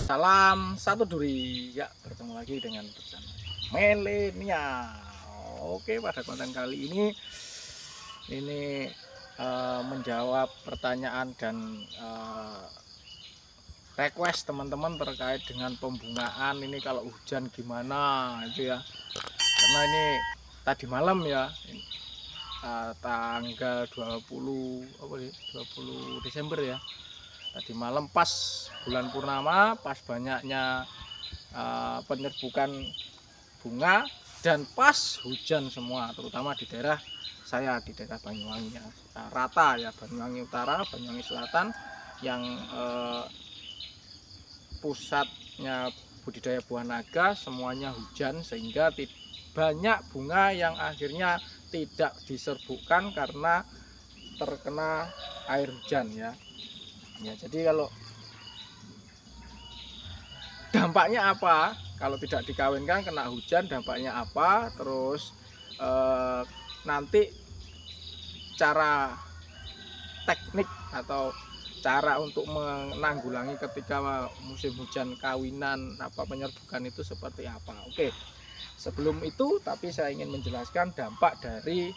Salam satu duri ya, bertemu lagi dengan bersama Milenial. Oke, pada konten kali ini menjawab pertanyaan dan request teman-teman terkait dengan pembungaan ini kalau hujan gimana itu ya. Karena ini tadi malam ya, tanggal 20 Desember ya. Tadi malam pas bulan purnama, pas banyaknya penyerbukan bunga dan pas hujan semua, terutama di daerah saya, di daerah Banyuwangi ya, rata ya, Banyuwangi Utara, Banyuwangi Selatan yang pusatnya budidaya buah naga semuanya hujan, sehingga banyak bunga yang akhirnya tidak diserbukkan karena terkena air hujan ya. Ya, jadi kalau dampaknya apa kalau tidak dikawinkan kena hujan, dampaknya apa, terus nanti cara teknik atau cara untuk menanggulangi ketika musim hujan kawinan penyerbukan itu seperti apa. Oke, sebelum itu tapi saya ingin menjelaskan dampak dari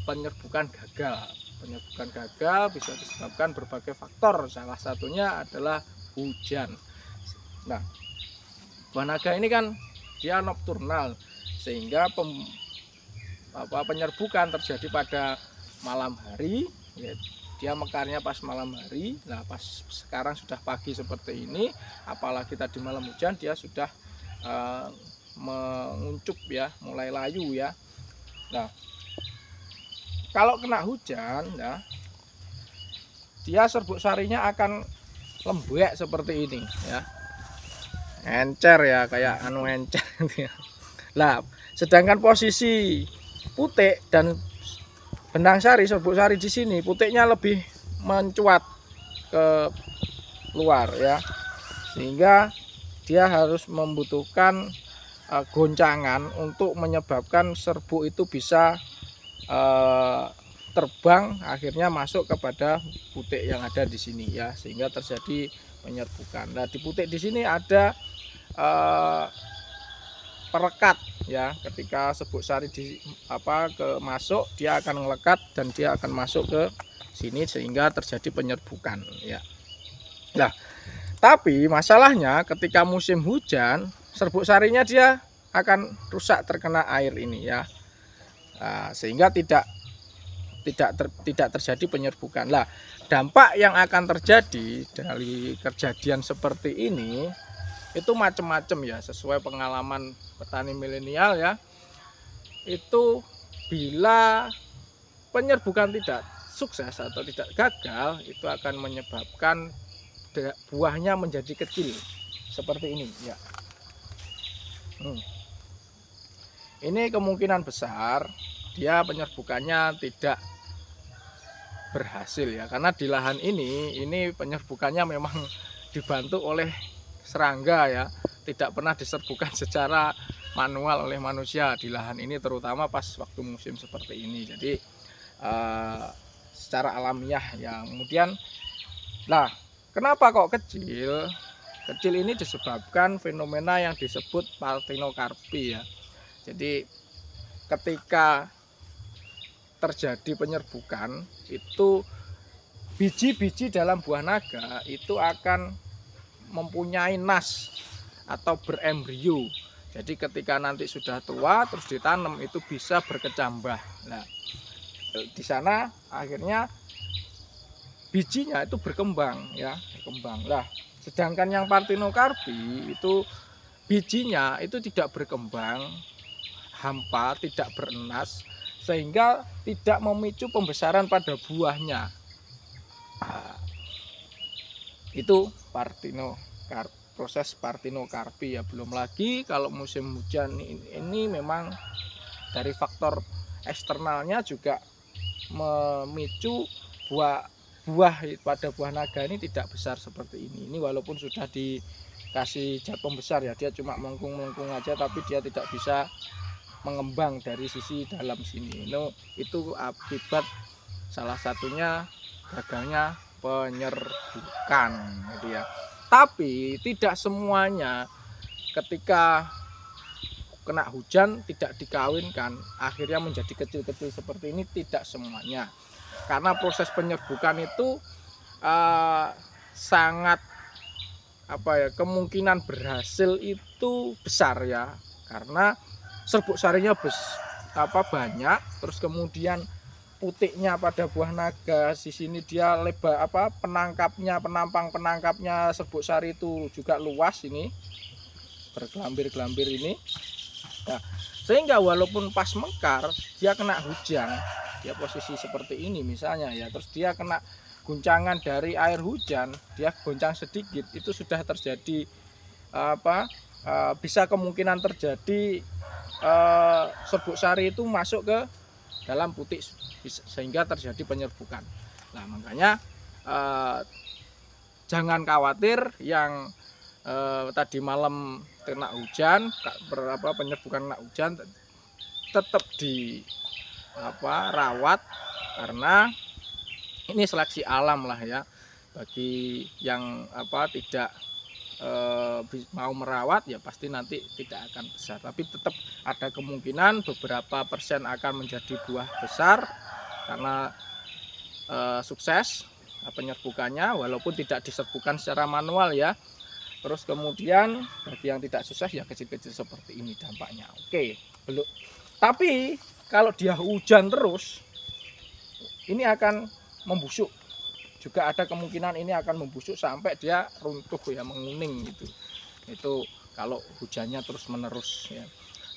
penyerbukan gagal. Penyerbukan gagal bisa disebabkan berbagai faktor, salah satunya adalah hujan. Nah, buah naga ini kan dia nokturnal, sehingga penyerbukan terjadi pada malam hari ya, dia mekarnya pas malam hari. Nah, pas sekarang sudah pagi seperti ini, apalagi tadi malam hujan, dia sudah menguncup ya, mulai layu ya. Nah, kalau kena hujan ya, dia serbuk sarinya akan lembek seperti ini ya, encer ya, kayak encer gitu ya. Lah, sedangkan posisi putik dan benang sari, serbuk sari di sini putiknya lebih mencuat ke luar ya, sehingga dia harus membutuhkan goncangan untuk menyebabkan serbuk itu bisa terbang, akhirnya masuk kepada putik yang ada di sini ya, sehingga terjadi penyerbukan. Nah, di putik di sini ada perekat ya, ketika serbuk sari masuk, dia akan melekat dan dia akan masuk ke sini sehingga terjadi penyerbukan ya. Nah, tapi masalahnya ketika musim hujan, serbuk sarinya dia akan rusak terkena air ini ya. Nah, sehingga tidak terjadi penyerbukan. Lah, dampak yang akan terjadi dari kejadian seperti ini itu macam-macam ya, sesuai pengalaman petani milenial ya. Itu bila penyerbukan tidak sukses atau tidak gagal, itu akan menyebabkan buahnya menjadi kecil seperti ini ya. Ini kemungkinan besar dia penyerbukannya tidak berhasil ya, karena di lahan ini penyerbukannya memang dibantu oleh serangga ya, tidak pernah diserbukan secara manual oleh manusia di lahan ini, terutama pas waktu musim seperti ini. Jadi secara alamiah ya. Kemudian lah, kenapa kok kecil? Kecil ini disebabkan fenomena yang disebut partenokarpi ya. Jadi ketika terjadi penyerbukan, itu biji-biji dalam buah naga itu akan mempunyai nas atau berembrio. Jadi ketika nanti sudah tua terus ditanam, itu bisa berkecambah. Nah, di sana akhirnya bijinya itu berkembang ya, berkembang. Lah, sedangkan yang partenokarpi itu bijinya itu tidak berkembang, hampa, tidak berenas, sehingga tidak memicu pembesaran pada buahnya. Nah, itu proses partenokarpi ya. Belum lagi kalau musim hujan ini memang dari faktor eksternalnya juga memicu pada buah naga ini tidak besar seperti ini. Ini walaupun sudah dikasih zat pembesar ya, dia cuma melengkung-melengkung aja, tapi dia tidak bisa mengembang dari sisi dalam sini. Itu akibat salah satunya gagalnya penyerbukan gitu ya. Tapi tidak semuanya ketika kena hujan tidak dikawinkan akhirnya menjadi kecil-kecil seperti ini, tidak semuanya. Karena proses penyerbukan itu sangat kemungkinan berhasil itu besar ya, karena serbuk sarinya banyak, terus kemudian putiknya pada buah naga di sini dia lebar, penampang penangkapnya serbuk sari itu juga luas, ini bergelambir-gelambir ini. Nah, sehingga walaupun pas mekar dia kena hujan, dia posisi seperti ini misalnya ya, terus dia kena guncangan dari air hujan, dia goncang sedikit, itu sudah terjadi bisa kemungkinan terjadi serbuk sari itu masuk ke dalam putik sehingga terjadi penyerbukan. Nah, makanya jangan khawatir yang tadi malam kena hujan, penyerbukan kena hujan, tetap di rawat, karena ini seleksi alam lah ya. Bagi yang tidak mau merawat ya pasti nanti tidak akan besar, tapi tetap ada kemungkinan beberapa persen akan menjadi buah besar karena sukses penyerbukannya, walaupun tidak diserbukan secara manual ya. Terus kemudian bagi yang tidak sukses ya kecil-kecil seperti ini dampaknya. Oke, belum. Tapi kalau dia hujan terus, ini akan membusuk. Juga ada kemungkinan ini akan membusuk sampai dia runtuh ya, menguning gitu. Itu kalau hujannya terus menerus ya.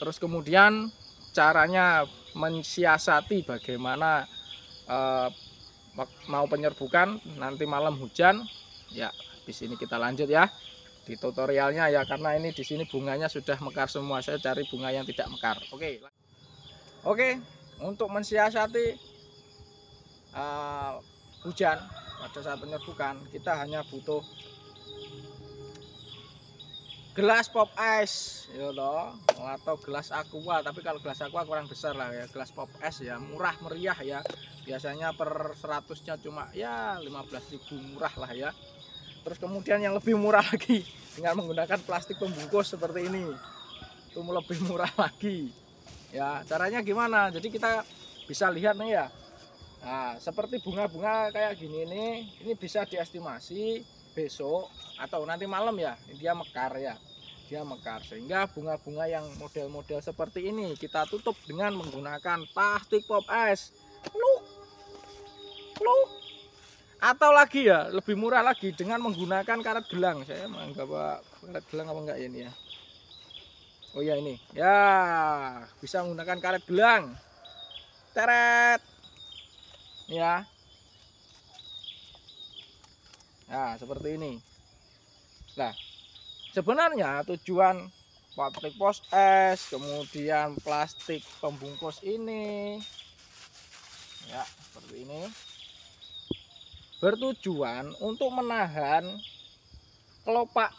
Terus kemudian caranya mensiasati bagaimana mau penyerbukan nanti malam hujan ya, di sini kita lanjut ya di tutorialnya ya, karena ini di sini bunganya sudah mekar semua, saya cari bunga yang tidak mekar. Oke, untuk mensiasati hujan pada saat penyerbukan kita hanya butuh gelas pop ice ya loh, atau gelas aqua, tapi kalau gelas aqua kurang besar lah ya, gelas pop ice ya, murah meriah ya, biasanya per 100-nya cuma ya 15.000, murah lah ya. Terus kemudian yang lebih murah lagi dengan menggunakan plastik pembungkus seperti ini, itu lebih murah lagi ya. Caranya gimana? Jadi kita bisa lihat nih ya, nah seperti bunga-bunga kayak gini ini bisa diestimasi besok atau nanti malam ya dia mekar ya, dia mekar. Sehingga bunga-bunga yang model-model seperti ini kita tutup dengan menggunakan plastik pop ice. Atau lagi ya lebih murah lagi dengan menggunakan karet gelang. Saya menganggap karet gelang apa enggak ya ini ya. Oh ya ini ya, bisa menggunakan karet gelang, teret ya. Nah seperti ini. Nah sebenarnya tujuan plastik pos es kemudian plastik pembungkus ini ya seperti ini bertujuan untuk menahan kelopak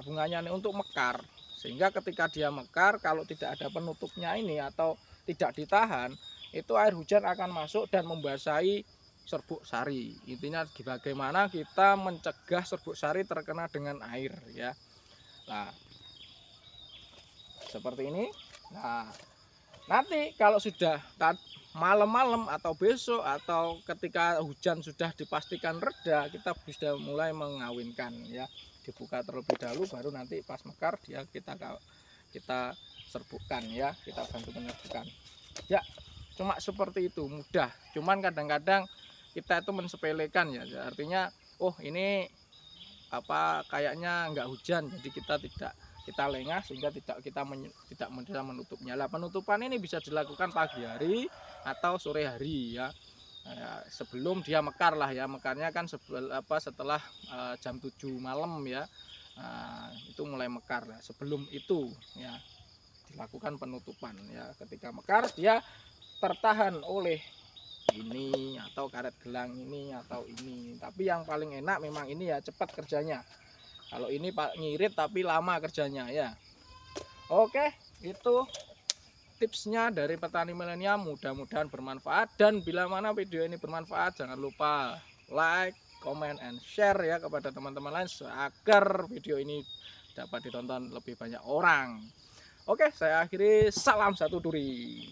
bunganya ini untuk mekar, sehingga ketika dia mekar kalau tidak ada penutupnya ini atau tidak ditahan, itu air hujan akan masuk dan membasahi serbuk sari. Intinya bagaimana kita mencegah serbuk sari terkena dengan air ya. Nah seperti ini. Nah nanti kalau sudah malam-malam atau besok atau ketika hujan sudah dipastikan reda, kita bisa mulai mengawinkan ya, dibuka terlebih dahulu baru nanti pas mekar dia kita serbukkan ya, kita bantu menyerbukan ya. Cuma seperti itu, mudah. Cuman kadang-kadang kita itu mensepelekan ya, artinya oh ini kayaknya nggak hujan jadi kita lengah sehingga tidak bisa menutupnya. Lah penutupan ini bisa dilakukan pagi hari atau sore hari ya, sebelum dia mekar lah ya. Mekarnya kan setelah jam 7 malam ya. Nah, itu mulai mekar lah. Sebelum itu ya dilakukan penutupan ya. Ketika mekar dia tertahan oleh ini atau karet gelang ini atau ini. Tapi yang paling enak memang ini ya, cepat kerjanya. Kalau ini Pak ngirit tapi lama kerjanya ya. Oke, itu tipsnya dari petani milenial, mudah-mudahan bermanfaat. Dan bila mana video ini bermanfaat, jangan lupa like, comment, and share ya kepada teman-teman lain agar video ini dapat ditonton lebih banyak orang. Oke, saya akhiri, salam satu duri.